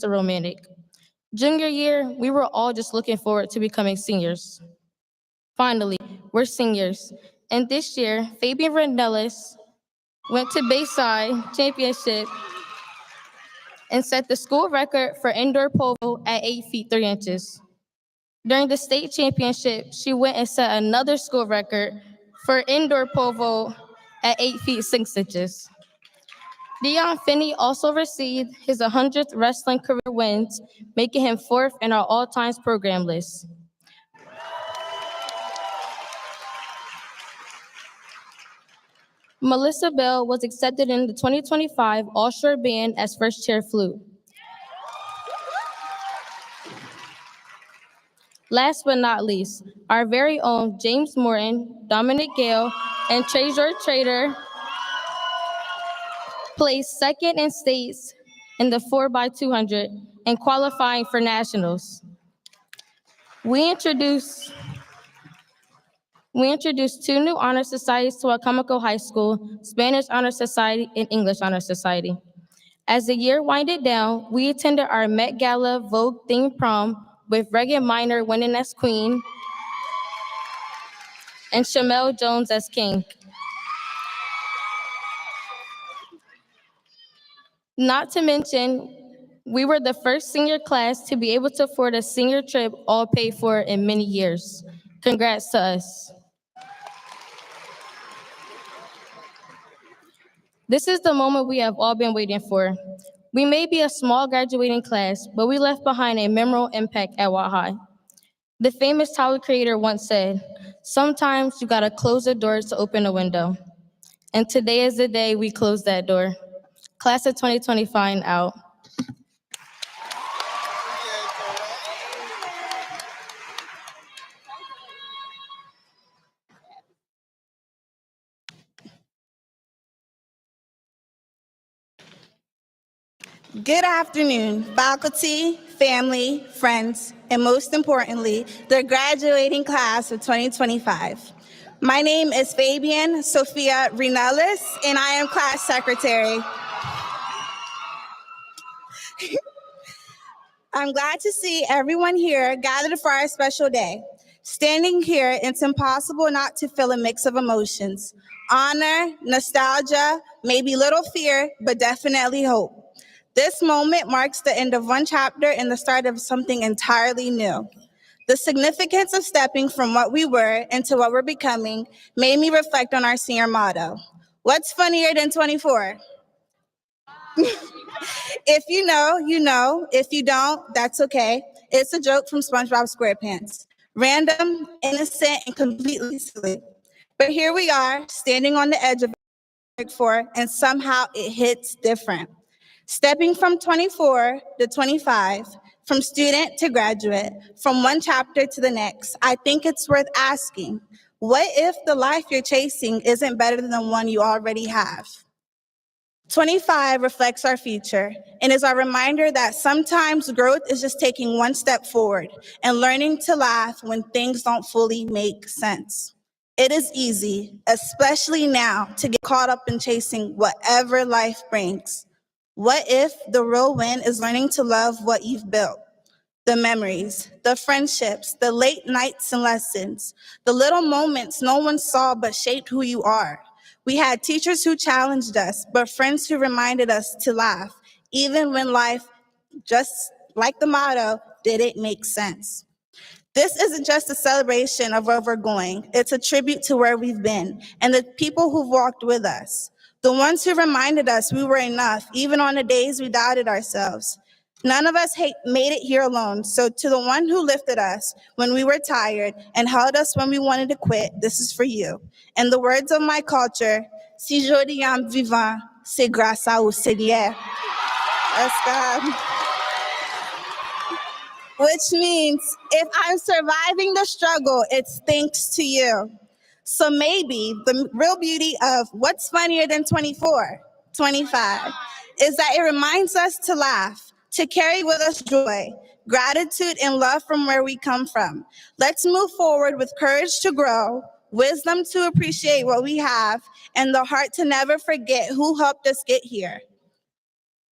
romantic. Junior year, we were all just looking forward to becoming seniors. Finally, we're seniors. And this year, Fabian Renellis went to Bayside Championship and set the school record for indoor pole vault at 8 feet 3 inches. During the state championship, she went and set another school record for indoor pole vault at 8 feet 6 inches. Dion Finney also received his 100th wrestling career wins, making him fourth in our all-times program list. Melissa Bell was accepted in the 2025 All-Shore Band as first chair flute. Last but not least, our very own James Morton, Dominic Gale, and Treasure Trader placed second in states in the 4x200 and qualifying for nationals. We introduced two new honor societies to Wicomico High School, Spanish Honor Society and English Honor Society. As the year winded down, we attended our Met Gala Vogue themed prom with Regan Minor winning as queen and Shamel Jones as king. Not to mention, we were the first senior class to be able to afford a senior trip all paid for in many years. Congrats to us. This is the moment we have all been waiting for. We may be a small graduating class, but we left behind a memorable impact at Watt High. The famous Tyler Creator once said, "Sometimes you gotta close the door to open a window." And today is the day we close that door. Class of 2025 out. Good afternoon, faculty, family, friends, and most importantly, the graduating class of 2025. My name is Fabian Sophia Rinellis, and I am class secretary. I'm glad to see everyone here gathered for our special day. Standing here, it's impossible not to feel a mix of emotions. Honor, nostalgia, maybe little fear, but definitely hope. This moment marks the end of one chapter and the start of something entirely new. The significance of stepping from what we were into what we're becoming made me reflect on our senior motto. What's funnier than 24? If you know, you know. If you don't, that's okay. It's a joke from SpongeBob SquarePants. Random, innocent, and completely silly. But here we are, standing on the edge of 4, and somehow it hits different. Stepping from 24 to 25, from student to graduate, from one chapter to the next, I think it's worth asking, what if the life you're chasing isn't better than the one you already have? 25 reflects our future and is our reminder that sometimes growth is just taking one step forward and learning to laugh when things don't fully make sense. It is easy, especially now, to get caught up in chasing whatever life brings. What if the real win is learning to love what you've built? The memories, the friendships, the late nights and lessons, the little moments no one saw but shaped who you are. We had teachers who challenged us, but friends who reminded us to laugh, even when life, just like the motto, didn't make sense. This isn't just a celebration of where we're going. It's a tribute to where we've been and the people who've walked with us. The ones who reminded us we were enough, even on the days we doubted ourselves. None of us made it here alone, so to the one who lifted us when we were tired and held us when we wanted to quit, this is for you. In the words of my culture, si je dis am vivant, c'est grâce au Seigneur. Let's go. Which means, if I'm surviving the struggle, it's thanks to you. So maybe the real beauty of what's funnier than 24, 25, is that it reminds us to laugh, to carry with us joy, gratitude, and love from where we come from. Let's move forward with courage to grow, wisdom to appreciate what we have, and the heart to never forget who helped us get here.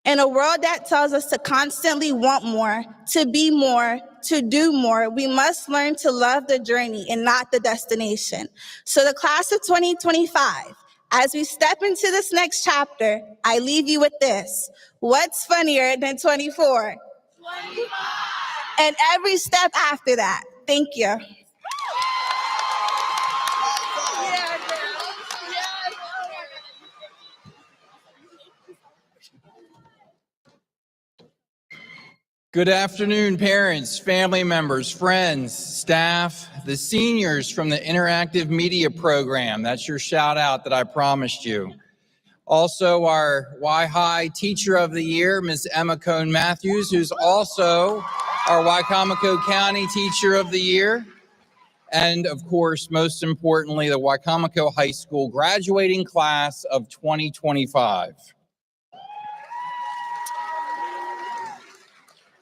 In a world that tells us to constantly want more, to be more, to do more, we must learn to love the journey and not the destination. So the class of 2025, as we step into this next chapter, I leave you with this. What's funnier than 24? 25. And every step after that. Thank you. Good afternoon, parents, family members, friends, staff, the seniors from the Interactive Media Program. That's your shout out that I promised you. Also, our Y-High Teacher of the Year, Ms. Emma Cohn-Matthews, who's also our Wicomico County Teacher of the Year. And of course, most importantly, the Wicomico High School graduating class of 2025.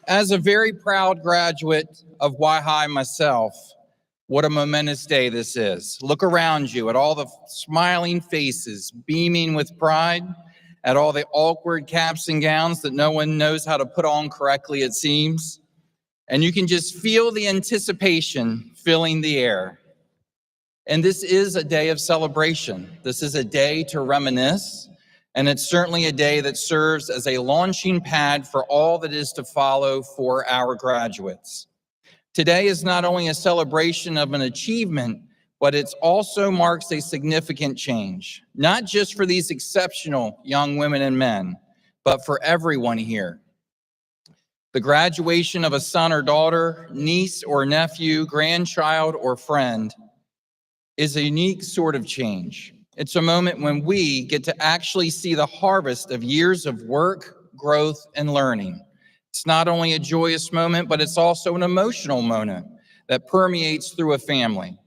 As a very proud graduate of Y-High myself, what a momentous day this is. Look around you at all the smiling faces, beaming with pride, at all the awkward caps and gowns that no one knows how to put on correctly, it seems. And you can just feel the anticipation filling the air. And this is a day of celebration. This is a day to reminisce. And it's certainly a day that serves as a launching pad for all that is to follow for our graduates. Today is not only a celebration of an achievement, but it also marks a significant change, not just for these exceptional young women and men, but for everyone here. The graduation of a son or daughter, niece or nephew, grandchild or friend is a unique sort of change. It's a moment when we get to actually see the harvest of years of work, growth, and learning. It's not only a joyous moment, but it's also an emotional moment that permeates through a family.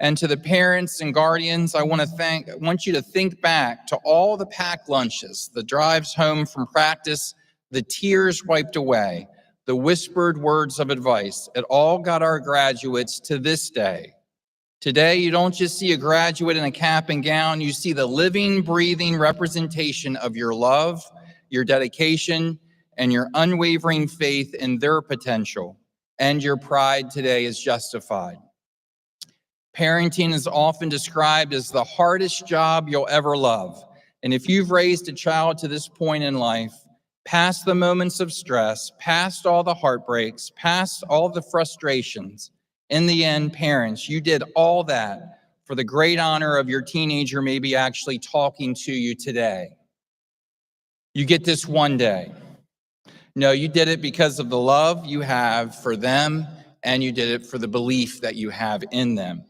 And to the parents and guardians, I want you to think back to all the packed lunches, the drives home from practice, the tears wiped away, the whispered words of advice. It all got our graduates to this day. Today, you don't just see a graduate in a cap and gown, you see the living, breathing representation of your love, your dedication, and your unwavering faith in their potential. And your pride today is justified. Parenting is often described as the hardest job you'll ever love. And if you've raised a child to this point in life, past the moments of stress, past all the heartbreaks, past all the frustrations, in the end, parents, you did all that for the great honor of your teenager maybe actually talking to you today. You get this one day. No, you did it because of the love you have for them, and you did it for the belief that you have in them.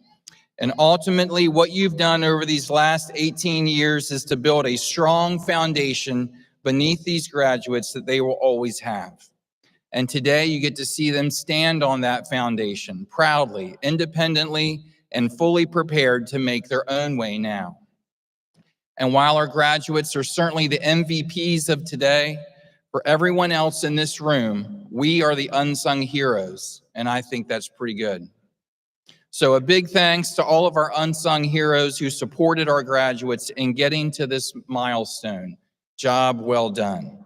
And ultimately, what you've done over these last 18 years is to build a strong foundation beneath these graduates that they will always have. And today you get to see them stand on that foundation proudly, independently, and fully prepared to make their own way now. And while our graduates are certainly the MVPs of today, for everyone else in this room, we are the unsung heroes. And I think that's pretty good. So a big thanks to all of our unsung heroes who supported our graduates in getting to this milestone. Job well done.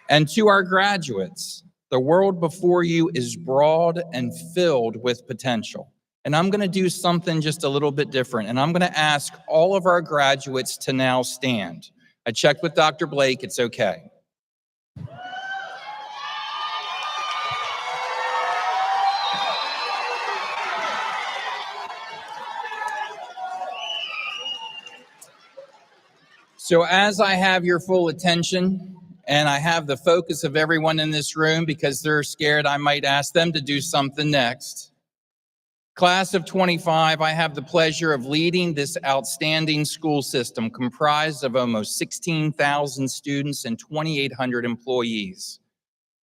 And to our graduates, the world before you is broad and filled with potential. And I'm going to do something just a little bit different. And I'm going to ask all of our graduates to now stand. I checked with Dr. Blake, it's okay. So as I have your full attention, and I have the focus of everyone in this room because they're scared I might ask them to do something next. Class of 25, I have the pleasure of leading this outstanding school system comprised of almost 16,000 students and 2,800 employees.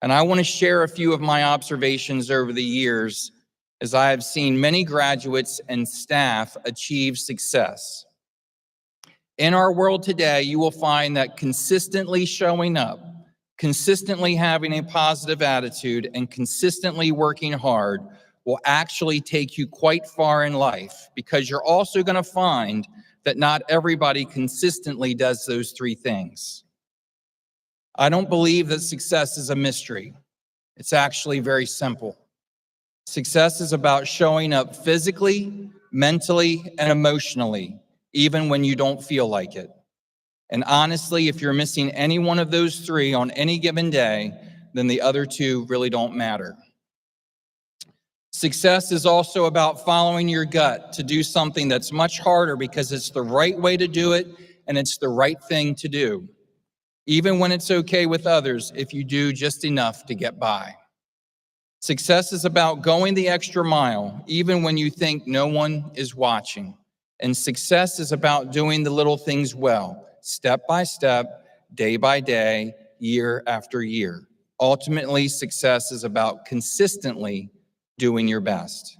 And I want to share a few of my observations over the years as I have seen many graduates and staff achieve success. In our world today, you will find that consistently showing up, consistently having a positive attitude, and consistently working hard will actually take you quite far in life, because you're also going to find that not everybody consistently does those three things. I don't believe that success is a mystery. It's actually very simple. Success is about showing up physically, mentally, and emotionally, even when you don't feel like it. And honestly, if you're missing any one of those three on any given day, then the other two really don't matter. Success is also about following your gut to do something that's much harder because it's the right way to do it and it's the right thing to do, even when it's okay with others if you do just enough to get by. Success is about going the extra mile, even when you think no one is watching. And success is about doing the little things well, step by step, day by day, year after year. Ultimately, success is about consistently doing your best.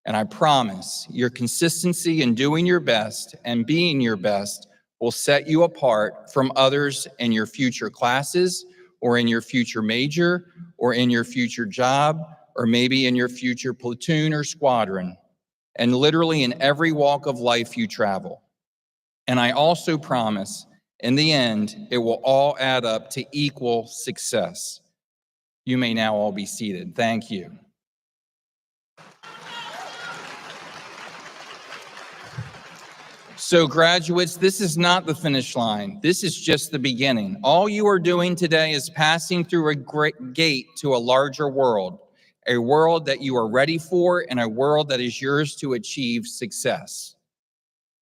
And I promise your consistency in doing your best and being your best will set you apart from others in your future classes, or in your future major, or in your future job, or maybe in your future platoon or squadron, and literally in every walk of life you travel. And I also promise, in the end, it will all add up to equal success. You may now all be seated. Thank you. So graduates, this is not the finish line. This is just the beginning. All you are doing today is passing through a great gate to a larger world, a world that you are ready for, and a world that is yours to achieve success.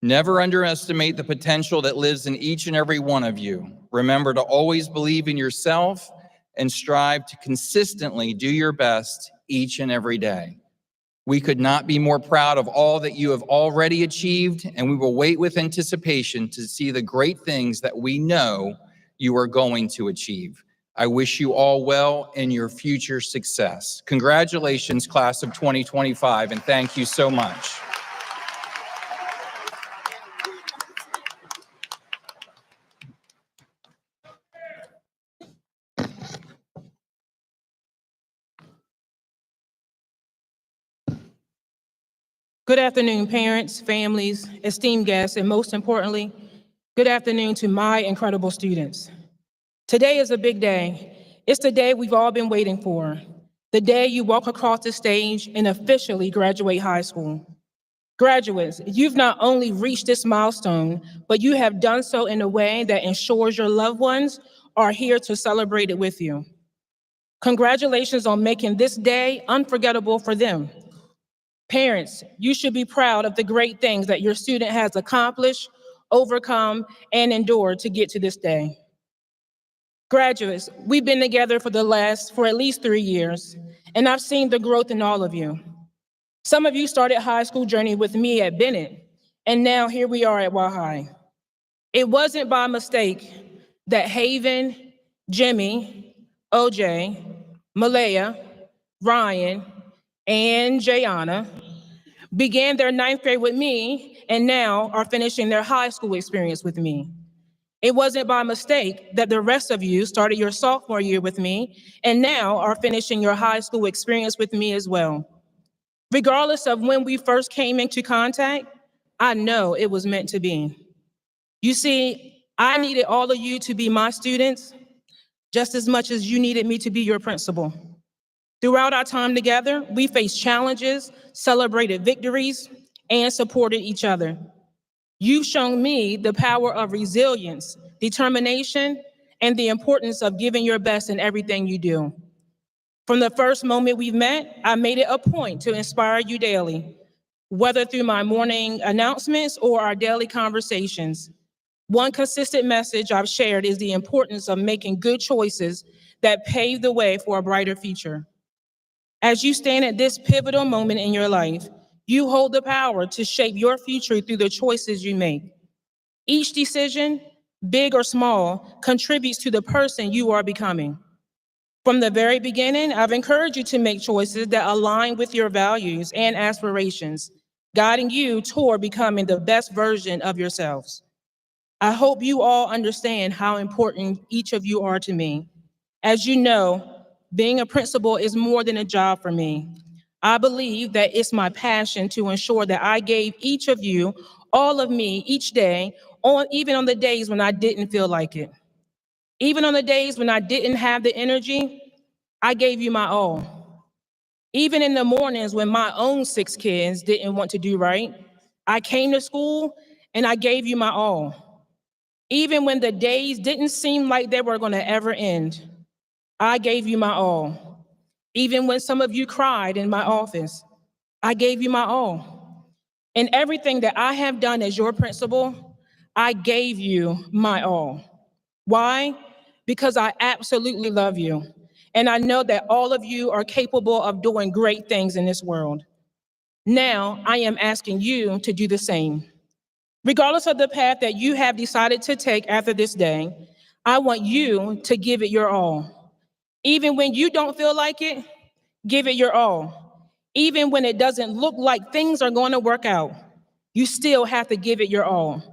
Never underestimate the potential that lives in each and every one of you. Remember to always believe in yourself and strive to consistently do your best each and every day. We could not be more proud of all that you have already achieved, and we will wait with anticipation to see the great things that we know you are going to achieve. I wish you all well in your future success. Congratulations, class of 2025, and thank you so much. Good afternoon, parents, families, esteemed guests, and most importantly, good afternoon to my incredible students. Today is a big day. It's the day we've all been waiting for, the day you walk across the stage and officially graduate high school. Graduates, you've not only reached this milestone, but you have done so in a way that ensures your loved ones are here to celebrate it with you. Congratulations on making this day unforgettable for them. Parents, you should be proud of the great things that your student has accomplished, overcome, and endured to get to this day. Graduates, we've been together for at least 3 years, and I've seen the growth in all of you. Some of you started high school journey with me at Bennett, and now here we are at High. It wasn't by mistake that Haven, Jimmy, OJ, Malaya, Ryan, and Jayana began their 9th grade with me and now are finishing their high school experience with me. It wasn't by mistake that the rest of you started your sophomore year with me and now are finishing your high school experience with me as well. Regardless of when we first came into contact, I know it was meant to be. You see, I needed all of you to be my students just as much as you needed me to be your principal. Throughout our time together, we faced challenges, celebrated victories, and supported each other. You've shown me the power of resilience, determination, and the importance of giving your best in everything you do. From the first moment we've met, I made it a point to inspire you daily, whether through my morning announcements or our daily conversations. One consistent message I've shared is the importance of making good choices that pave the way for a brighter future. As you stand at this pivotal moment in your life, you hold the power to shape your future through the choices you make. Each decision, big or small, contributes to the person you are becoming. From the very beginning, I've encouraged you to make choices that align with your values and aspirations, guiding you toward becoming the best version of yourselves. I hope you all understand how important each of you are to me. As you know, being a principal is more than a job for me. I believe that it's my passion to ensure that I gave each of you, all of me, each day, even on the days when I didn't feel like it. Even on the days when I didn't have the energy, I gave you my all. Even in the mornings when my own 6 kids didn't want to do right, I came to school and I gave you my all. Even when the days didn't seem like they were going to ever end, I gave you my all. Even when some of you cried in my office, I gave you my all. In everything that I have done as your principal, I gave you my all. Why? Because I absolutely love you. And I know that all of you are capable of doing great things in this world. Now, I am asking you to do the same. Regardless of the path that you have decided to take after this day, I want you to give it your all. Even when you don't feel like it, give it your all. Even when it doesn't look like things are going to work out, you still have to give it your all.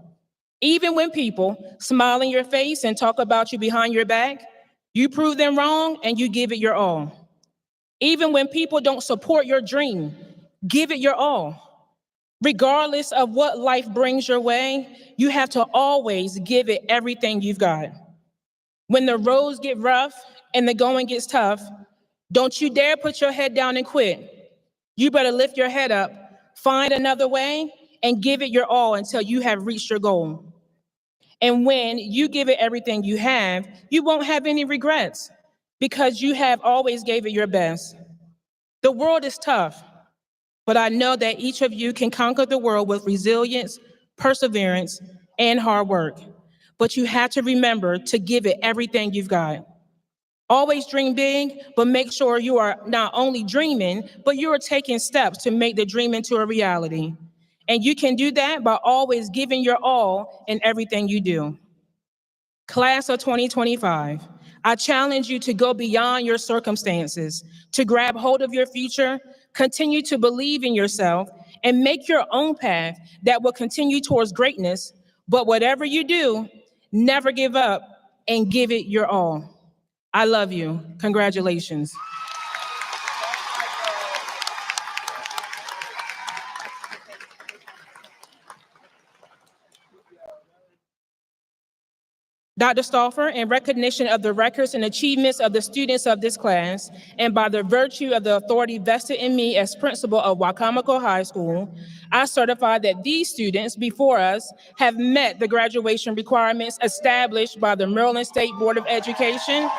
Even when people smile in your face and talk about you behind your back, you prove them wrong and you give it your all. Even when people don't support your dream, give it your all. Regardless of what life brings your way, you have to always give it everything you've got. When the roads get rough and the going gets tough, don't you dare put your head down and quit. You better lift your head up, find another way, and give it your all until you have reached your goal. And when you give it everything you have, you won't have any regrets because you have always gave it your best. The world is tough, but I know that each of you can conquer the world with resilience, perseverance, and hard work. But you have to remember to give it everything you've got. Always dream big, but make sure you are not only dreaming, but you are taking steps to make the dream into a reality. And you can do that by always giving your all in everything you do. Class of 2025, I challenge you to go beyond your circumstances, to grab hold of your future, continue to believe in yourself, and make your own path that will continue towards greatness. But whatever you do, never give up and give it your all. I love you. Congratulations. Dr. Stauffer, in recognition of the records and achievements of the students of this class, and by the virtue of the authority vested in me as principal of Wicomico High School, I certify that these students before us have met the graduation requirements established by the Maryland State Board of Education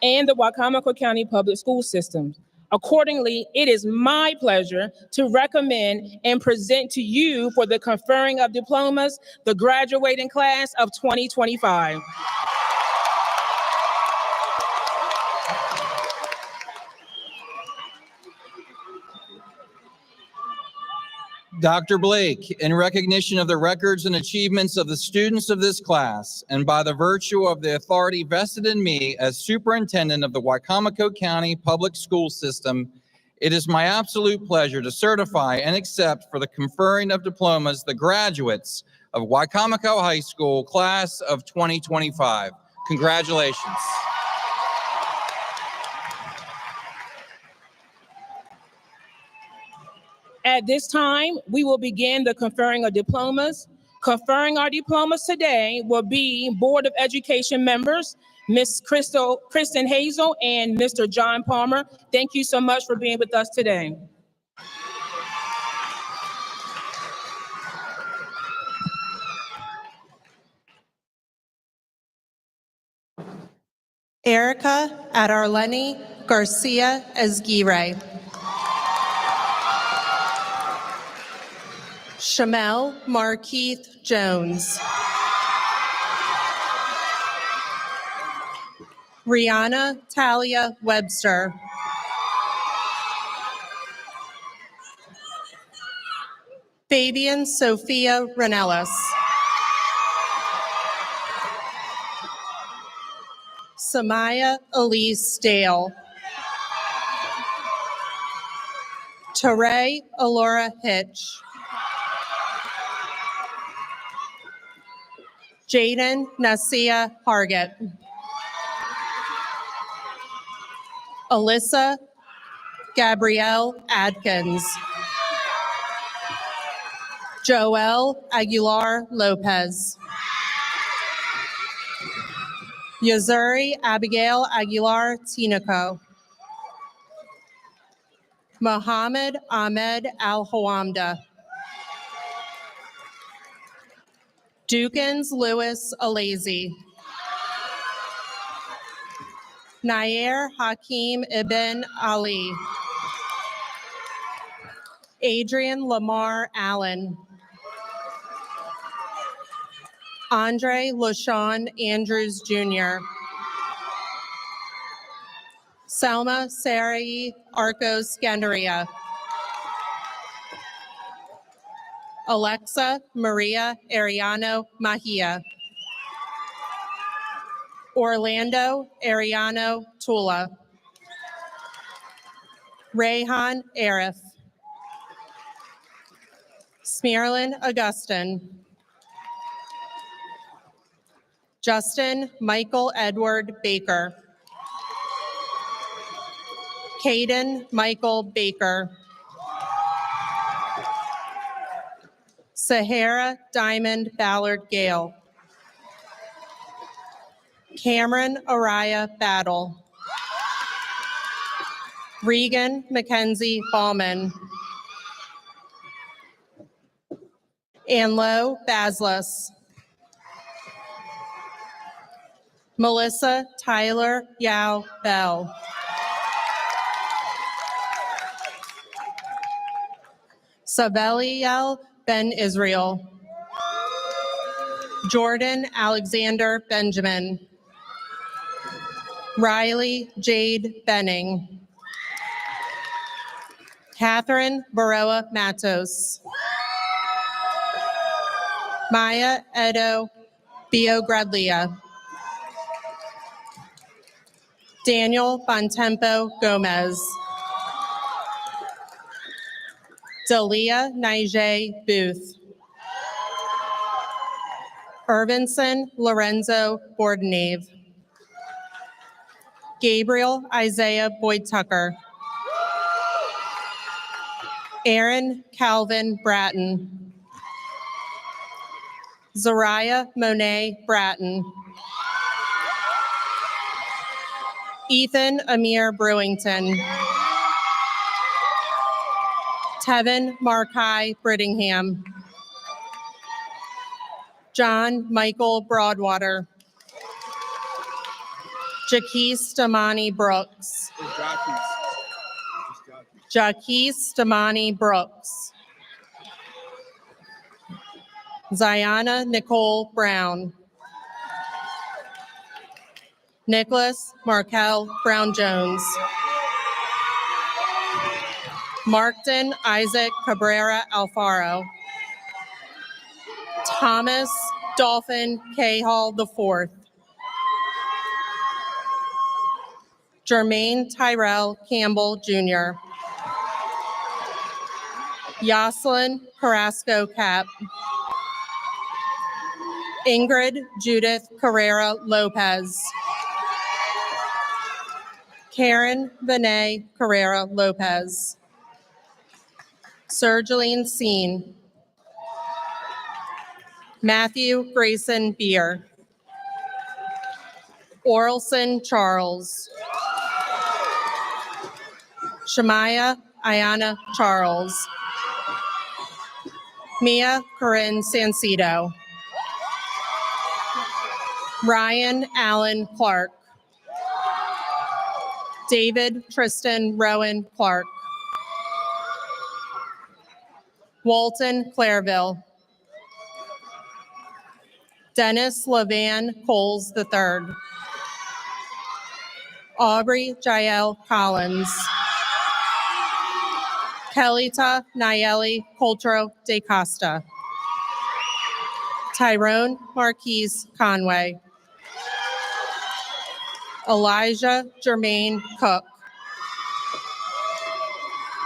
and the Wicomico County Public School System. Accordingly, it is my pleasure to recommend and present to you for the conferring of diplomas, the graduating class of 2025. Dr. Blake, in recognition of the records and achievements of the students of this class, and by the virtue of the authority vested in me as superintendent of the Wicomico County Public School System, it is my absolute pleasure to certify and accept for the conferring of diplomas the graduates of Wicomico High School class of 2025. Congratulations. At this time, we will begin the conferring of diplomas. Conferring our diplomas today will be Board of Education members, Ms. Kristen Hazel and Mr. John Palmer. Thank you so much for being with us today. Erica Adarleni Garcia Esguirre. Shamel Markeith Jones. Rihanna Talia Webster. Fabian Sophia Ranellis. Samaya Elise Dale. Teray Alora Hitch. Jaden Nasia Hargett. Alyssa Gabrielle Adkins. Joelle Aguilar Lopez. Yazuri Abigail Aguilar Tinoco. Mohammed Ahmed Al-Hawamda. Dukins Lewis Alazi. Nair Hakim Ibn Ali. Adrian Lamar Allen. Andre LaShawn Andrews Jr. Selma Sarai Arcos Scandaria. Alexa Maria Ariano Mahia. Orlando Ariano Tula. Rayhan Arif. Smearlin Augustin. Justin Michael Edward Baker. Caden Michael Baker. Sahara Diamond Ballard Gale. Cameron Araya Battle. Regan Mackenzie Ballman. Anlo Baslis. Melissa Tyler Yao Bell. Sabeliel Ben Israel. Jordan Alexander Benjamin. Riley Jade Benning. Catherine Baroa Matos. Maya Edo Biogradlia. Daniel Bontempo Gomez. Dalia Naije Booth. Irvinson Lorenzo Bordenave. Gabriel Isaiah Boyd Tucker. Aaron Calvin Bratton. Zariah Monet Bratton. Ethan Amir Brewington. Tevin Markai Brittingham. John Michael Broadwater. Jaquise Damani Brooks. Jaquise Damani Brooks. Ziana Nicole Brown. Nicholas Markel Brown-Jones. Markton Isaac Cabrera Alfaro. Thomas Dolphin Cahall IV. Jermaine Tyrell Campbell Jr. Yoselin Carrasco Cap. Ingrid Judith Carrera Lopez. Karen Vinay Carrera Lopez. Sergeline Seen. Matthew Grayson Beer. Orelson Charles. Shemaya Ayana Charles. Mia Corinne Sancido. Ryan Allen Clark. David Tristan Rowan Clark. Walton Clairville. Dennis Levan Coles III. Aubrey Jael Collins. Kelita Nayeli Coltro de Costa. Tyrone Marquise Conway. Elijah Jermaine Cook.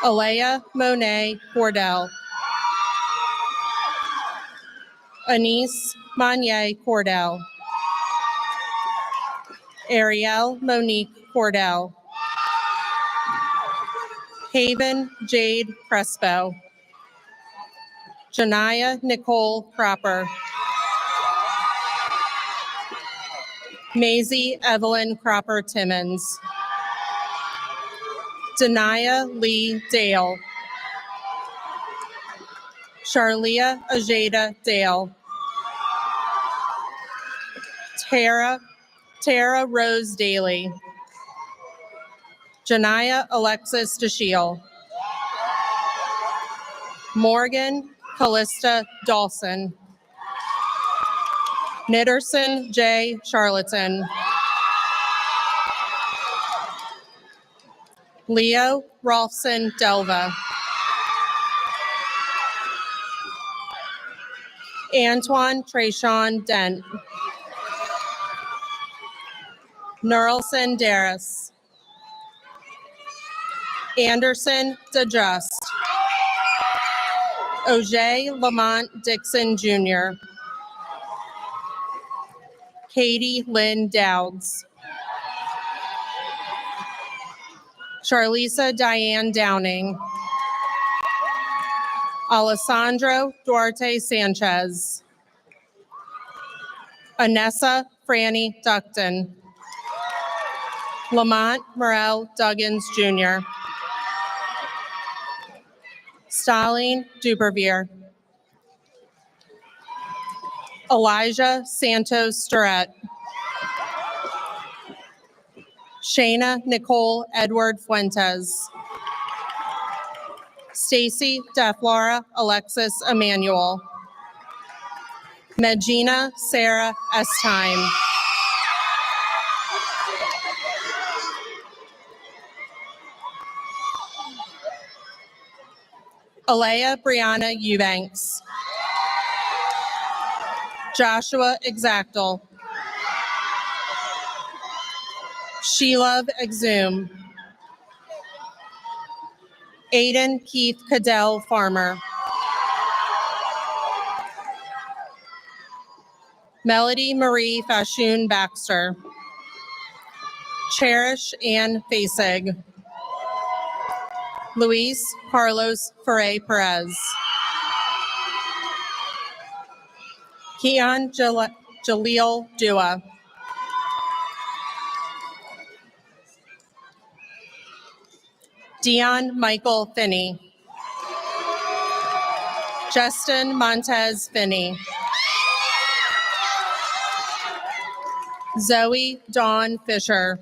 Alea Monet Cordell. Anise Monnier Cordell. Ariel Monique Cordell. Haven Jade Crespo. Janaya Nicole Cropper. Maisie Evelyn Cropper Timmons. Denaya Lee Dale. Charlia Ajada Dale. Tara Rose Daly. Janaya Alexis DeShiel. Morgan Callista Dawson. Nitterson J. Charlatan. Leo Rolfson Delva. Antoine Trayshawn Dent. Nerlson Darris. Anderson DeJust. Ojay Lamont Dixon Jr. Katie Lynn Dowds. Charlisa Diane Downing. Alessandro Duarte Sanchez. Anessa Franny Ducton. Lamont Morel Duggins Jr. Stalin Dupervier. Elijah Santos Sturette. Shayna Nicole Edward Fuentes. Stacy Deflaura Alexis Emmanuel. Medina Sarah Estime. Alea Brianna Eubanks. Joshua Exactal. Sheila Exum. Aiden Keith Cadell Farmer. Melody Marie Fashoon Baxter. Cherish Ann Fasig. Luis Carlos Ferre Perez. Keon Jaleel Dua. Dion Michael Finney. Justin Montez Finney. Zoe Dawn Fisher.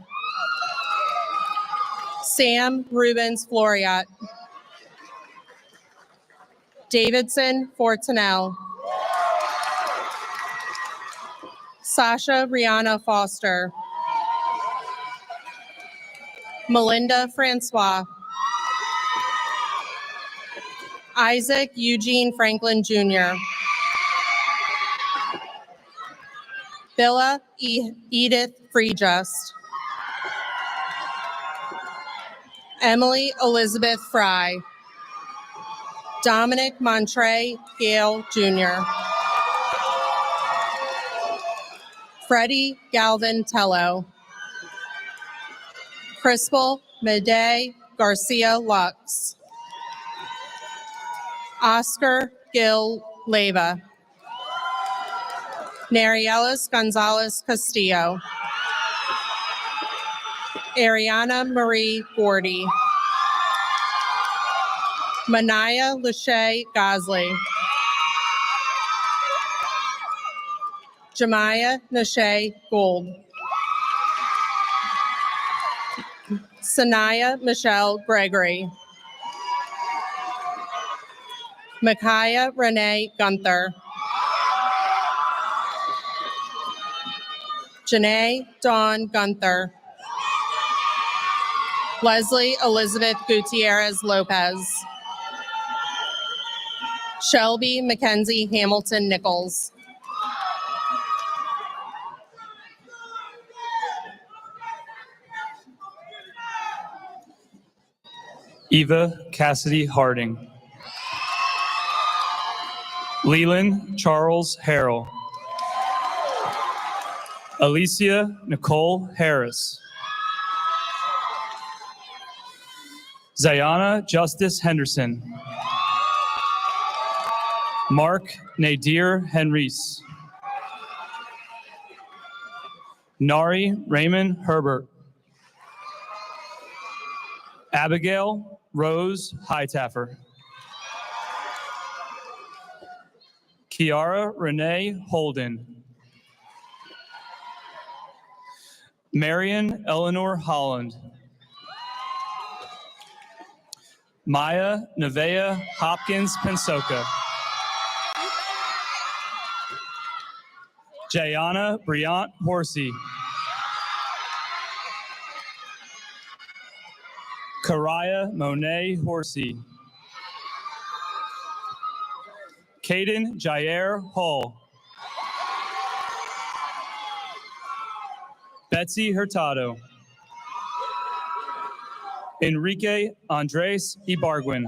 Sam Rubens Floriat. Davidson Fortunel. Sasha Rihanna Foster. Melinda Francois. Isaac Eugene Franklin Jr. Billa Edith Freejust. Emily Elizabeth Fry. Dominic Montre Gale Jr. Freddie Galvin Tello. Crispal Mede Garcia Lux. Oscar Gil Leyva. Narielis Gonzalez Castillo. Ariana Marie Gordy. Manaya Lachey Gosley. Jemiah Nashay Gold. Sanaya Michelle Gregory. Micaiah Renee Gunther. Janae Dawn Gunther. Leslie Elizabeth Gutierrez Lopez. Shelby Mackenzie Hamilton Nichols. Eva Cassidy Harding. Leland Charles Harrell. Alicia Nicole Harris. Zayana Justice Henderson. Mark Nadir Henrice. Nari Raymond Herbert. Abigail Rose Hightaffer. Kiara Renee Holden. Marion Eleanor Holland. Maya Nevea Hopkins Pensoka. Jayana Briant Horsey. Karaya Monet Horsey. Caden Jair Hall. Betsy Hurtado. Enrique Andres Ibargüen.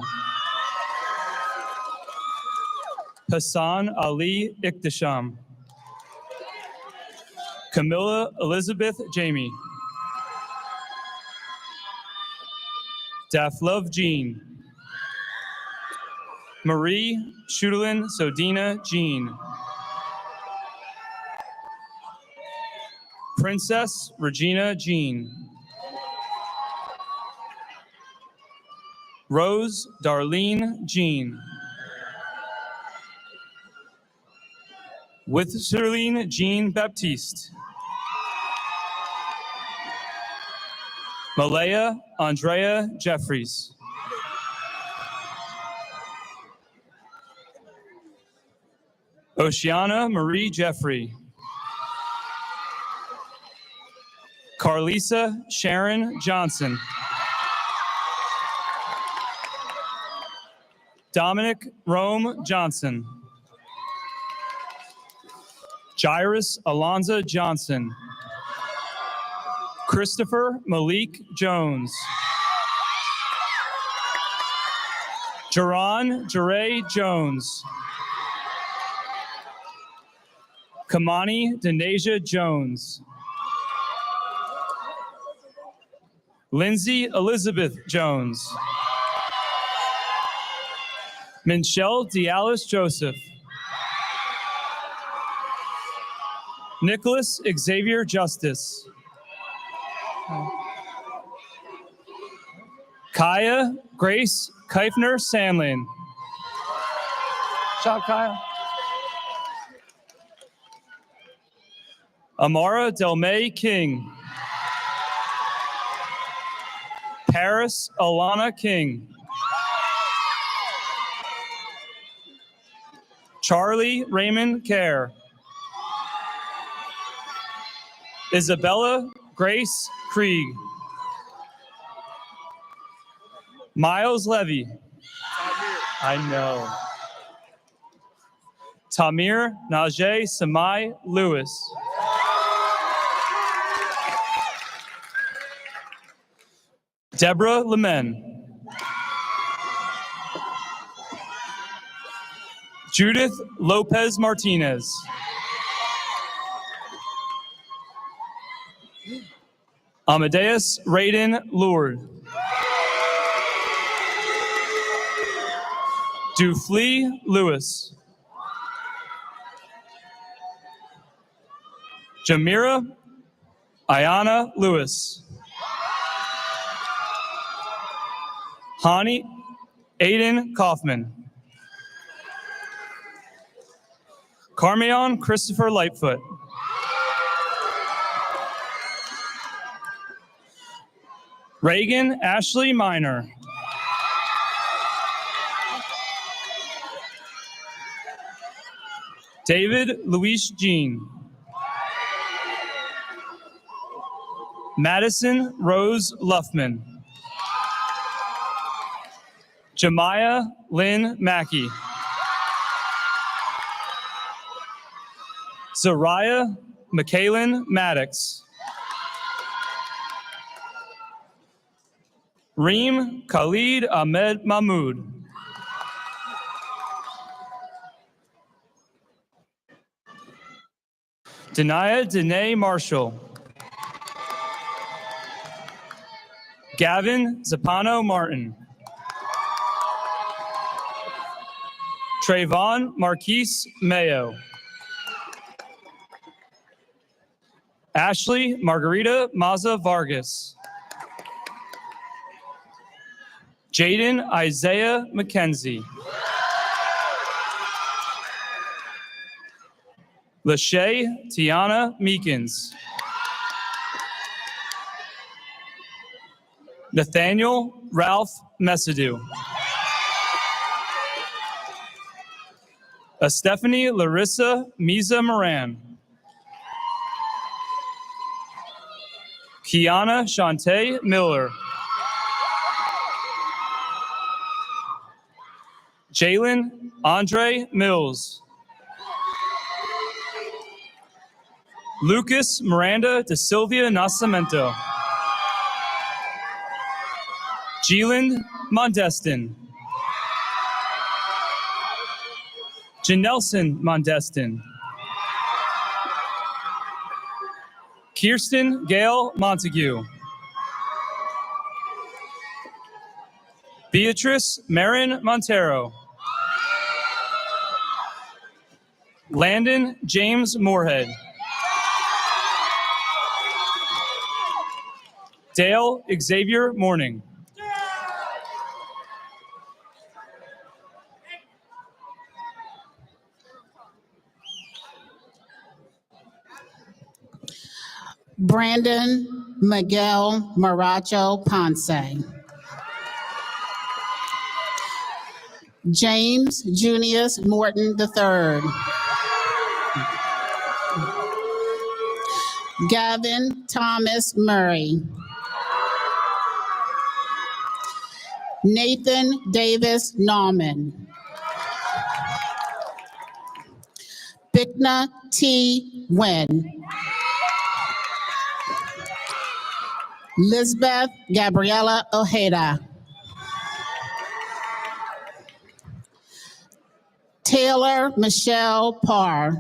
Hassan Ali Iktisham. Camilla Elizabeth Jamie. Daflove Jean. Marie Shudelin Sodina Jean. Princess Regina Jean. Rose Darlene Jean. With Charlene Jean Baptiste. Malaya Andrea Jeffries. Oceana Marie Jeffrey. Carlisa Sharon Johnson. Dominic Rome Johnson. Jairus Alonza Johnson. Christopher Malik Jones. Jaron Jere Jones. Kamani Denasia Jones. Lindsay Elizabeth Jones. Minchelle Dialis Joseph. Nicholas Xavier Justice. Kaya Grace Keifner Sandlin. Shot Kaya. Amara Delmay King. Paris Alana King. Charlie Raymond Kerr. Isabella Grace Krieg. Miles Levy. I know. Tamir Najee Samai Lewis. Deborah Lemen. Judith Lopez Martinez. Amadeus Raiden Lourdes. Duflee Lewis. Jamira Ayana Lewis. Hani Aiden Kaufman. Carmion Christopher Lightfoot. Reagan Ashley Minor. David Luis Jean. Madison Rose Luffman. Jemiah Lynn Mackey. Zariah McKaylin Maddox. Reem Khalid Ahmed Mahmood. Denia Danae Marshall. Gavin Zapano Martin. Trayvon Marquise Mayo. Ashley Margarita Maza Vargas. Jaden Isaiah McKenzie. Lachey Tiana Meekins. Nathaniel Ralph Messidou. Stephanie Larissa Miza Moran. Kiana Shantae Miller. Jalen Andre Mills. Lucas Miranda de Silvia Nascimento. Jeeland Mondestin. Janelson Mondestin. Kirsten Gail Montague. Beatrice Marin Montero. Landon James Moorhead. Dale Xavier Morning. Brandon Miguel Maracho Ponce. James Junius Morton III. Gavin Thomas Murray. Nathan Davis Nauman. Bikna T. Wynn. Lisbeth Gabriela Ojeda. Taylor Michelle Parr.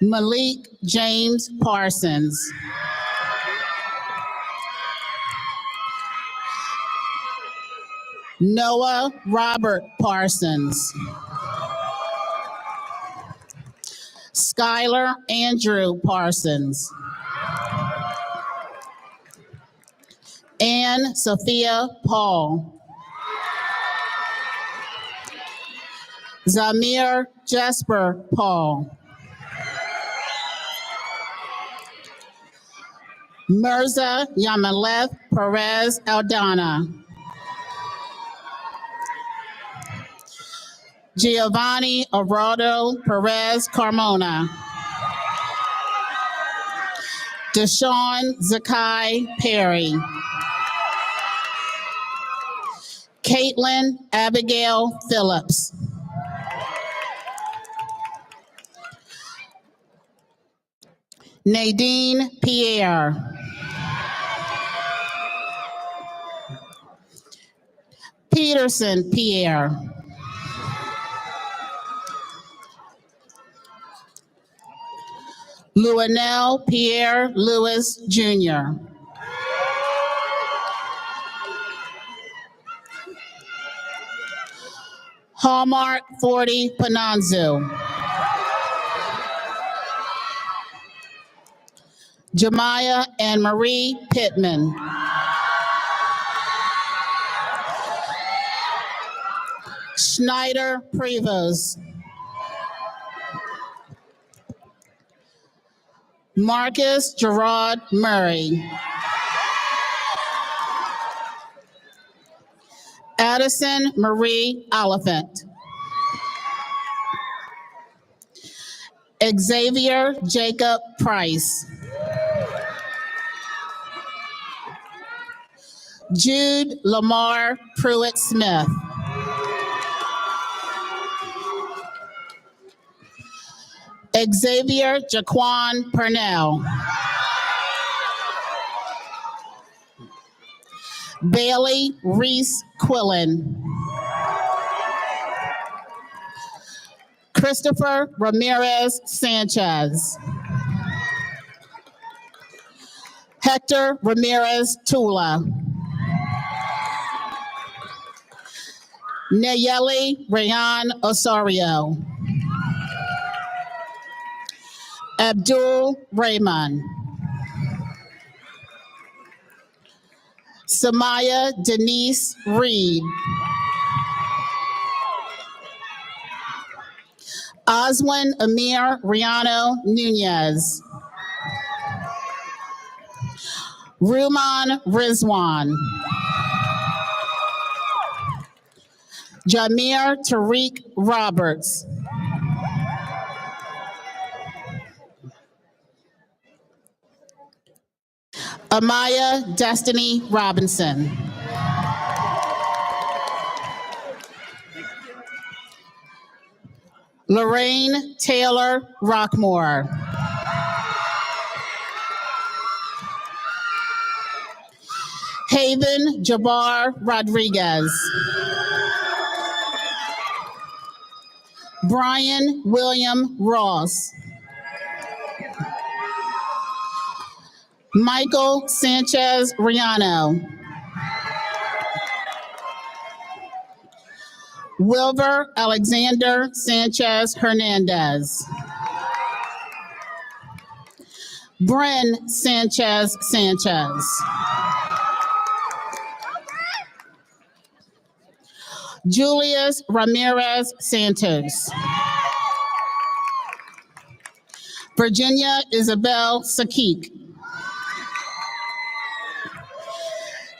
Malik James Parsons. Noah Robert Parsons. Skylar Andrew Parsons. Anne Sophia Paul. Zamir Jasper Paul. Mirza Yamaleth Perez Aldana. Giovanni Arado Perez Carmona. Deshaun Zakai Perry. Caitlin Abigail Phillips. Nadine Pierre. Peterson Pierre. Luanel Pierre Lewis Jr. Hallmark 40 Pananzu. Jemiah and Marie Pittman. Schneider Prevost. Marcus Gerard Murray. Addison Marie Oliphant. Xavier Jacob Price. Jude Lamar Pruitt Smith. Xavier Jaquan Purnell. Bailey Reese Quillen. Christopher Ramirez Sanchez. Hector Ramirez Tula. Nayeli Rayan Osorio. Abdul Rahman. Samaya Denise Reed. Oswin Amir Riano Nunez. Ruman Rizwan. Jamir Tariq Roberts. Amaya Destiny Robinson. Lorraine Taylor Rockmore. Haven Jabbar Rodriguez. Brian William Ross. Michael Sanchez Riano. Wilver Alexander Sanchez Hernandez. Bryn Sanchez Sanchez. Julius Ramirez Santos. Virginia Isabel Sakik.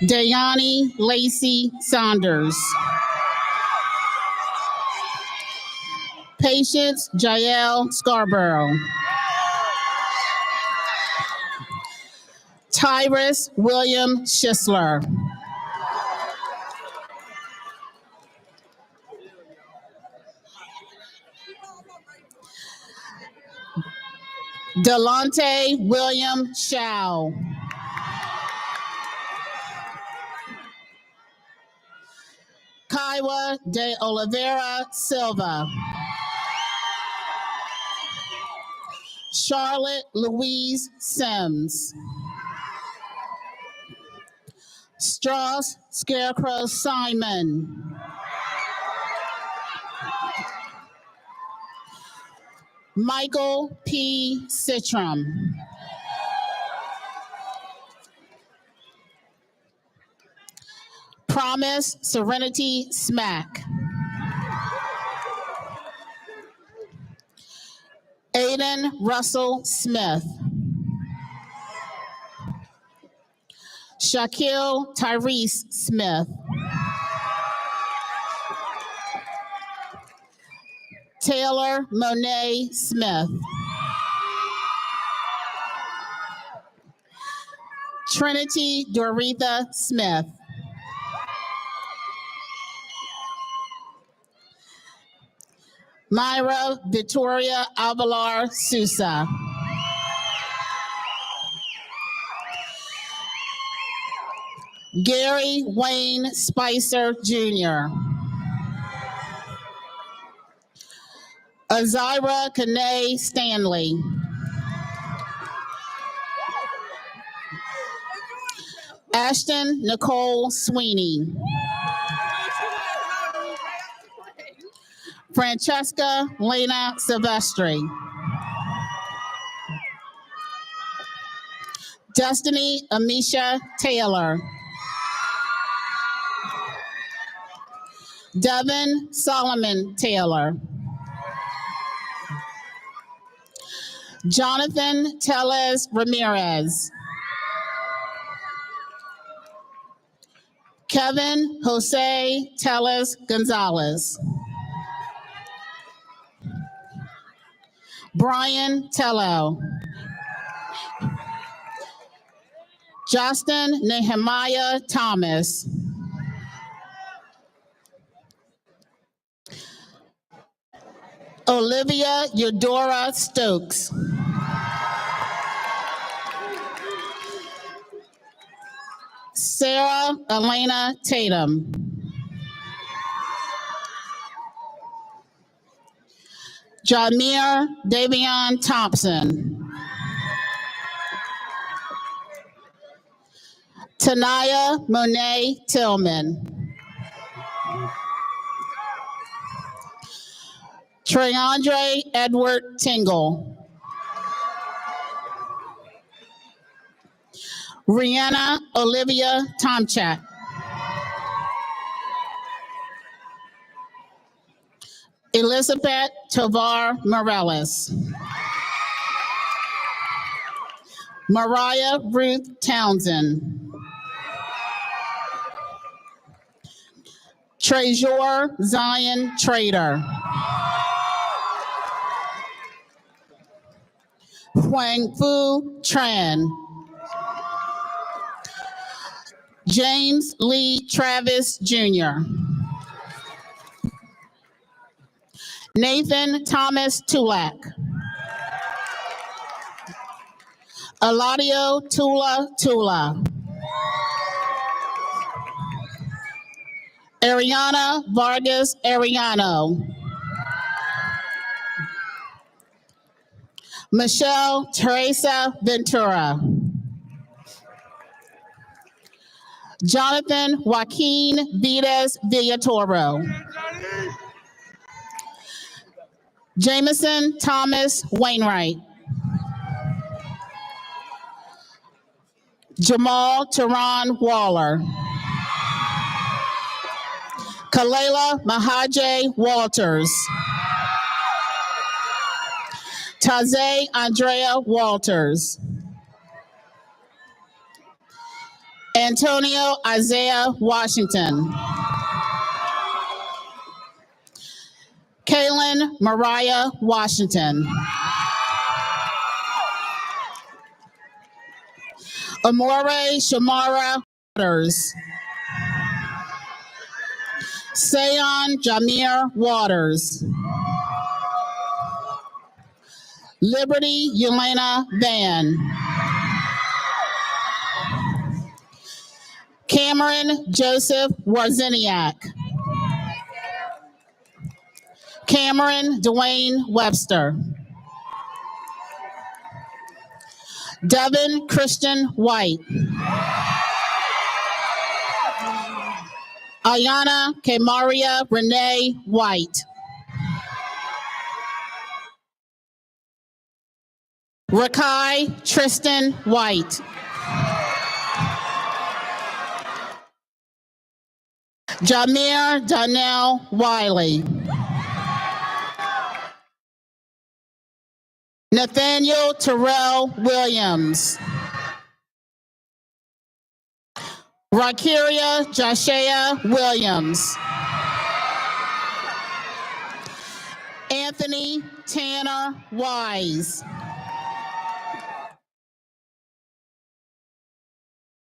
Dayani Lacey Saunders. Patience Jael Scarborough. Tyrus William Schisler. Delonte William Shao. Kaiwa de Oliveira Silva. Charlotte Louise Sims. Strauss Scarecrow Simon. Michael P. Citrum. Promise Serenity Smack. Aiden Russell Smith. Shaquille Tyrese Smith. Taylor Monet Smith. Trinity Doretha Smith. Myra Victoria Avalar Sousa. Gary Wayne Spicer Jr. Azira Kane Stanley. Ashton Nicole Sweeney. Francesca Lena Silvestri. Destiny Amisha Taylor. Devin Solomon Taylor. Jonathan Tellez Ramirez. Kevin Jose Tellez Gonzalez. Brian Tello. Justin Nehemiah Thomas. Olivia Eudora Stokes. Sarah Elena Tatum. Jamir Davion Thompson. Tanaya Monet Tillman. Treandre Edward Tingle. Rihanna Olivia Tomchak. Elizabeth Tovar Morales. Mariah Ruth Townsend. Trejor Zion Trader. Huang Fu Tran. James Lee Travis Jr. Nathan Thomas Tulak. Eladio Tula Tula. Ariana Vargas Ariano. Michelle Teresa Ventura. Jonathan Joaquin Vides Villatoro. Jameson Thomas Wainwright. Jamal Tehran Waller. Kalela Mahaje Walters. Taze Andrea Walters. Antonio Isaiah Washington. Kaylin Mariah Washington. Amore Shamara Waters. Sayon Jamir Waters. Liberty Yelena Van. Cameron Joseph Warziniak. Cameron Dwayne Webster. Devin Christian White. Ayana Kemaria Renee White. Rakai Tristan White. Jamir Donnell Wiley. Nathaniel Terrell Williams. Rakiria Joshua Williams. Anthony Tanner Wise.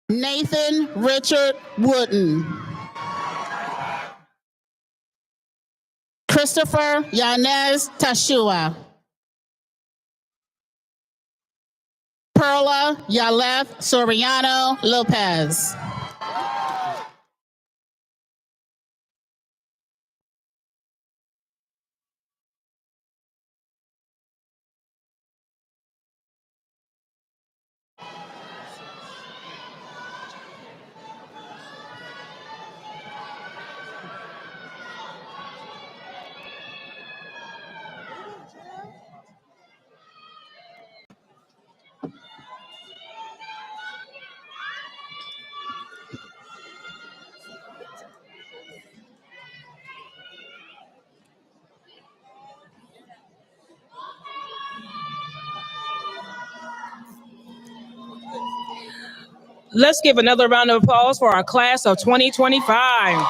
Nathan Richard Wooden. Christopher Yanez Tashua. Perla Yalef Soriano Lopez. Let's give another round of applause for our class of 2025.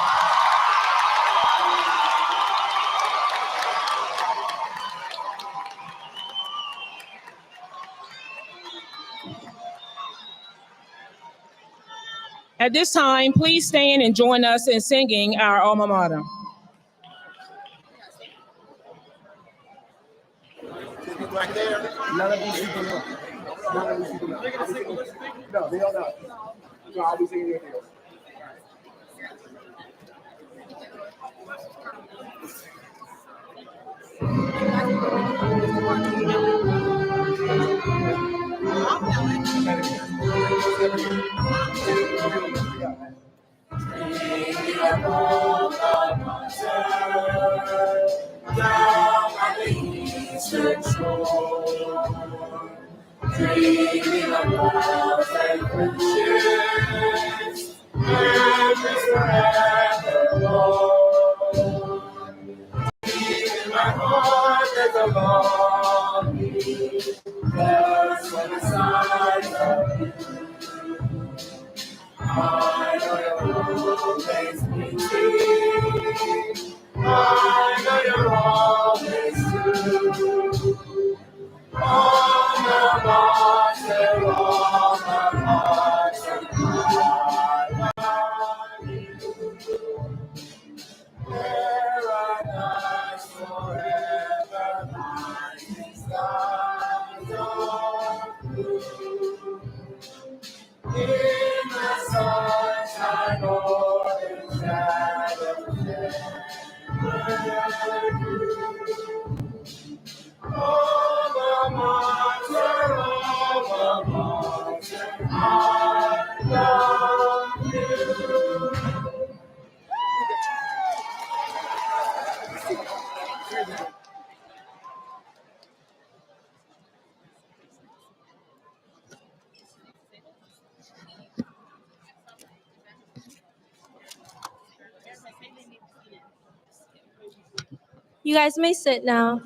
At this time, please stand and join us in singing our alma mater. Right there, none of these people know. None of these people know. No, they don't know. So I'll be singing anything else. You guys may sit now.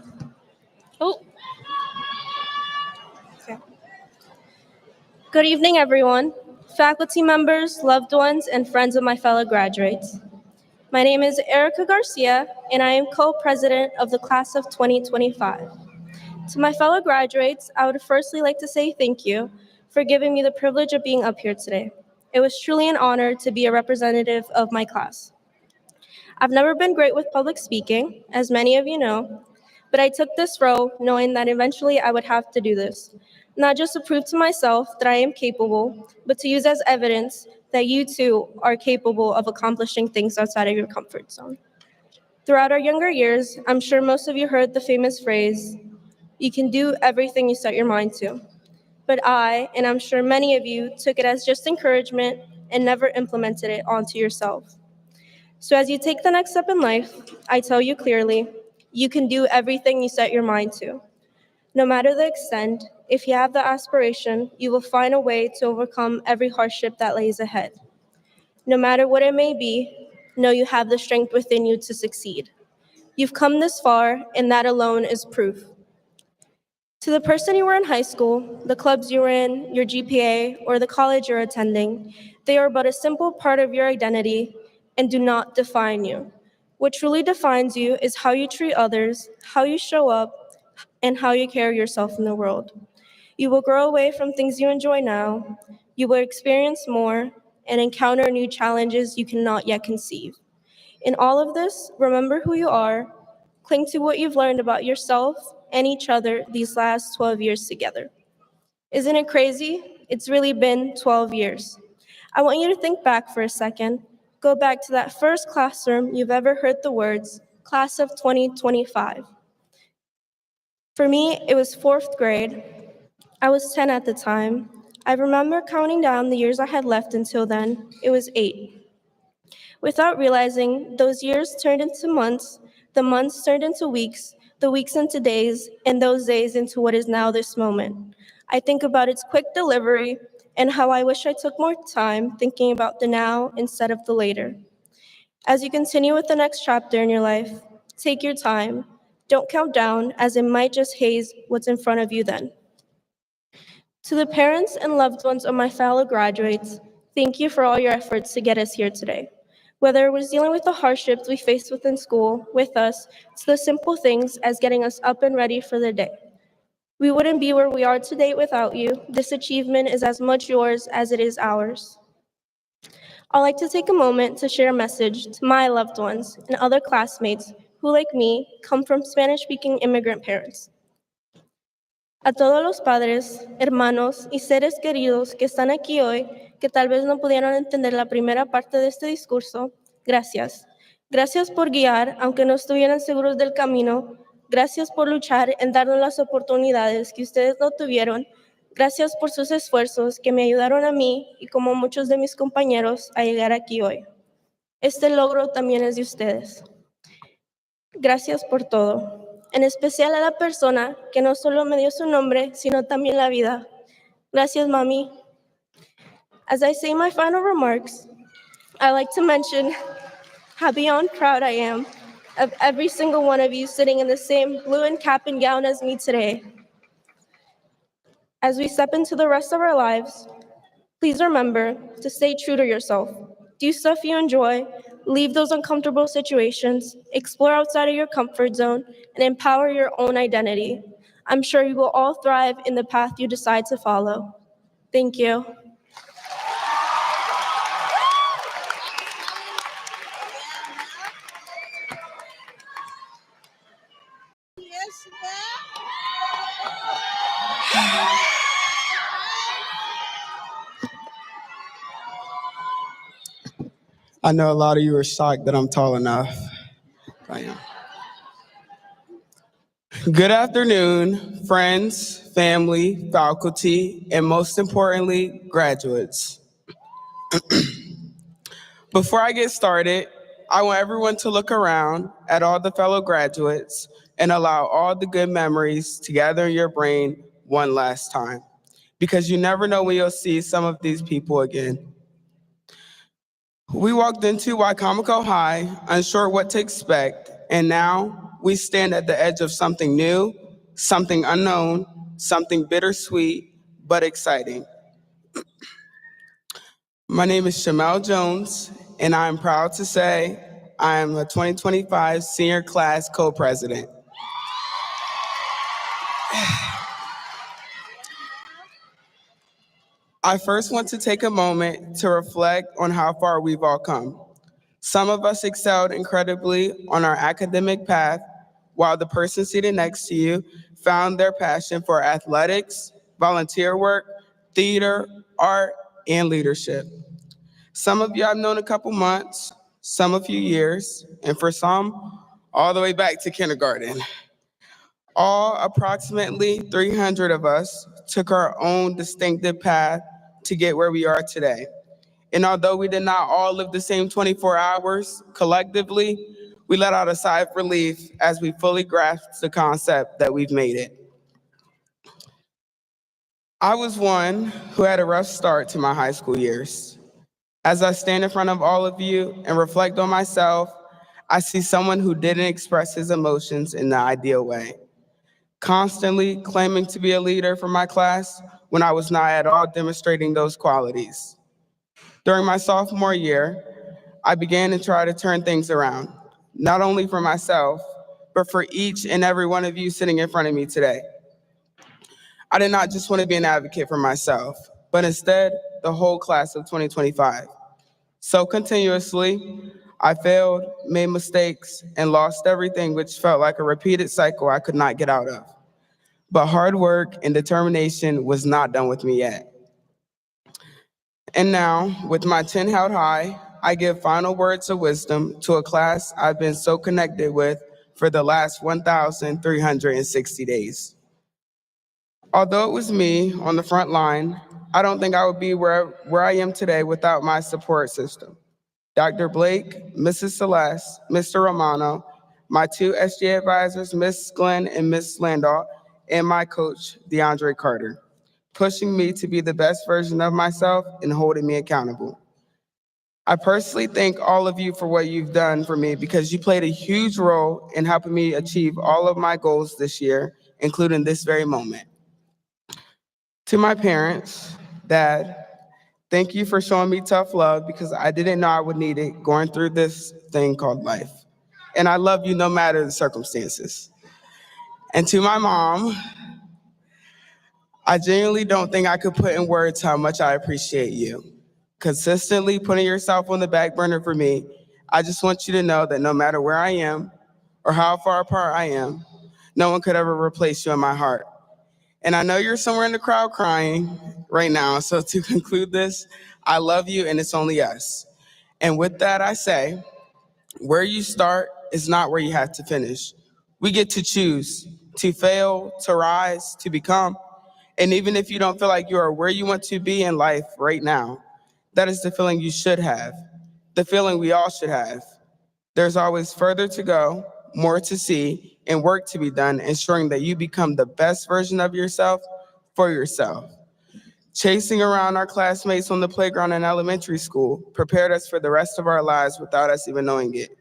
Oh. Okay. Good evening, everyone. Faculty members, loved ones, and friends of my fellow graduates. My name is Erica Garcia, and I am co-president of the class of 2025. To my fellow graduates, I would firstly like to say thank you for giving me the privilege of being up here today. It was truly an honor to be a representative of my class. I've never been great with public speaking, as many of you know, but I took this role knowing that eventually I would have to do this, not just to prove to myself that I am capable, but to use as evidence that you too are capable of accomplishing things outside of your comfort zone. Throughout our younger years, I'm sure most of you heard the famous phrase, "You can do everything you set your mind to." But I, and I'm sure many of you, took it as just encouragement and never implemented it onto yourself. So as you take the next step in life, I tell you clearly, you can do everything you set your mind to. No matter the extent, if you have the aspiration, you will find a way to overcome every hardship that lays ahead. No matter what it may be, know you have the strength within you to succeed. You've come this far, and that alone is proof. To the person you were in high school, the clubs you were in, your GPA, or the college you're attending, they are but a simple part of your identity and do not define you. What truly defines you is how you treat others, how you show up, and how you carry yourself in the world. You will grow away from things you enjoy now, you will experience more, and encounter new challenges you cannot yet conceive. In all of this, remember who you are, cling to what you've learned about yourself and each other these last 12 years together. Isn't it crazy? It's really been 12 years. I want you to think back for a second. Go back to that first classroom you've ever heard the words, class of 2025. For me, it was 4th grade. I was 10 at the time. I remember counting down the years I had left until then. It was 8. Without realizing, those years turned into months, the months turned into weeks, the weeks into days, and those days into what is now this moment. I think about its quick delivery and how I wish I took more time thinking about the now instead of the later. As you continue with the next chapter in your life, take your time. Don't count down, as it might just haze what's in front of you then. To the parents and loved ones of my fellow graduates, thank you for all your efforts to get us here today. Whether it was dealing with the hardships we faced within school with us, to the simple things as getting us up and ready for the day. We wouldn't be where we are today without you. This achievement is as much yours as it is ours. I'd like to take a moment to share a message to my loved ones and other classmates who, like me, come from Spanish-speaking immigrant parents. A todos los padres, hermanos y seres queridos que están aquí hoy, que tal vez no pudieron entender la primera parte de este discurso, gracias. Gracias por guiar, aunque no estuvieran seguros del camino. Gracias por luchar en darnos las oportunidades que ustedes no tuvieron. Gracias por sus esfuerzos que me ayudaron a mí y como muchos de mis compañeros a llegar aquí hoy. Este logro también es de ustedes. Gracias por todo. En especial a la persona que no solo me dio su nombre, sino también la vida. Gracias, Mami. As I say my final remarks, I like to mention how beyond proud I am of every single one of you sitting in the same blue and cap and gown as me today. As we step into the rest of our lives, please remember to stay true to yourself. Do stuff you enjoy, leave those uncomfortable situations, explore outside of your comfort zone, and empower your own identity. I'm sure you will all thrive in the path you decide to follow. Thank you. I know a lot of you are shocked that I'm tall enough. I am. Good afternoon, friends, family, faculty, and most importantly, graduates. Before I get started, I want everyone to look around at all the fellow graduates and allow all the good memories to gather in your brain one last time, because you never know when you'll see some of these people again. We walked into Wicomico High, unsure what to expect, and now we stand at the edge of something new, something unknown, something bittersweet, but exciting. My name is Shamel Jones, and I am proud to say I am a 2025 senior class co-president. I first want to take a moment to reflect on how far we've all come. Some of us excelled incredibly on our academic path, while the person seated next to you found their passion for athletics, volunteer work, theater, art, and leadership. Some of you I've known a couple months, some a few years, and for some, all the way back to kindergarten. All approximately 300 of us took our own distinctive path to get where we are today. And although we did not all live the same 24 hours, collectively, we let out a sigh of relief as we fully grasped the concept that we've made it. I was one who had a rough start to my high school years. As I stand in front of all of you and reflect on myself, I see someone who didn't express his emotions in the ideal way, constantly claiming to be a leader for my class when I was not at all demonstrating those qualities. During my sophomore year, I began to try to turn things around, not only for myself, but for each and every one of you sitting in front of me today. I did not just want to be an advocate for myself, but instead, the whole class of 2025. So continuously, I failed, made mistakes, and lost everything, which felt like a repeated cycle I could not get out of. But hard work and determination was not done with me yet. And now, with my chin held high, I give final words of wisdom to a class I've been so connected with for the last 1,360 days. Although it was me on the front line, I don't think I would be where I am today without my support system. Dr. Blake, Mrs. Celeste, Mr. Romano, my two SGA advisors, Ms. Glenn and Ms. Landahl, and my coach, DeAndre Carter, pushing me to be the best version of myself and holding me accountable. I personally thank all of you for what you've done for me, because you played a huge role in helping me achieve all of my goals this year, including this very moment. To my parents, Dad, thank you for showing me tough love, because I didn't know I would need it going through this thing called life. And I love you no matter the circumstances. And to my mom, I genuinely don't think I could put in words how much I appreciate you. Consistently putting yourself on the back burner for me, I just want you to know that no matter where I am or how far apart I am, no one could ever replace you in my heart. And I know you're somewhere in the crowd crying right now, so to conclude this, I love you and it's only us. And with that I say, where you start is not where you have to finish. We get to choose to fail, to rise, to become. And even if you don't feel like you are where you want to be in life right now, that is the feeling you should have, the feeling we all should have. There's always further to go, more to see, and work to be done, ensuring that you become the best version of yourself for yourself. Chasing around our classmates on the playground in elementary school prepared us for the rest of our lives without us even knowing it.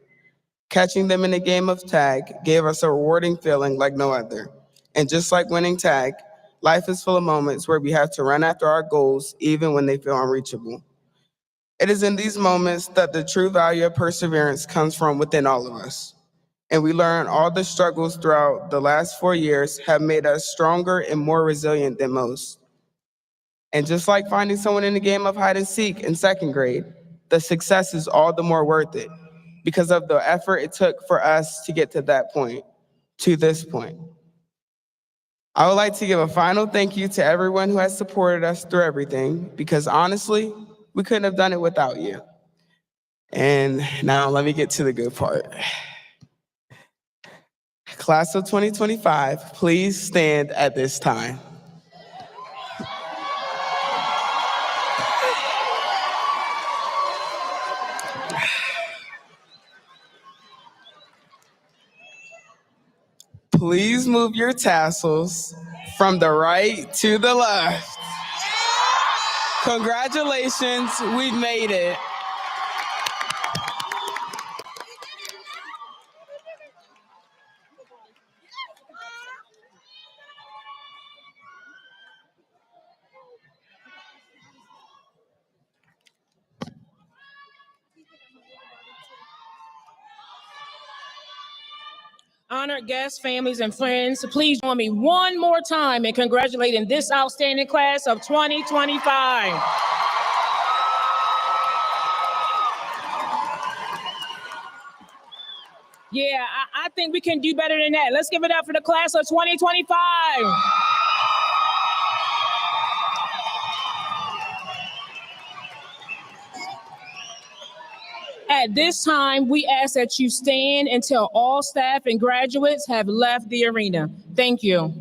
Catching them in a game of tag gave us a rewarding feeling like no other. And just like winning tag, life is full of moments where we have to run after our goals even when they feel unreachable. It is in these moments that the true value of perseverance comes from within all of us. And we learn all the struggles throughout the last 4 years have made us stronger and more resilient than most. And just like finding someone in a game of hide and seek in second grade, the success is all the more worth it because of the effort it took for us to get to that point, to this point. I would like to give a final thank you to everyone who has supported us through everything, because honestly, we couldn't have done it without you. And now let me get to the good part. Class of 2025, please stand at this time. Please move your tassels from the right to the left. Congratulations, we've made it. Honored guests, families, and friends, please join me one more time in congratulating this outstanding class of 2025. Yeah, I think we can do better than that. Let's give it up for the class of 2025. At this time, we ask that you stand until all staff and graduates have left the arena. Thank you.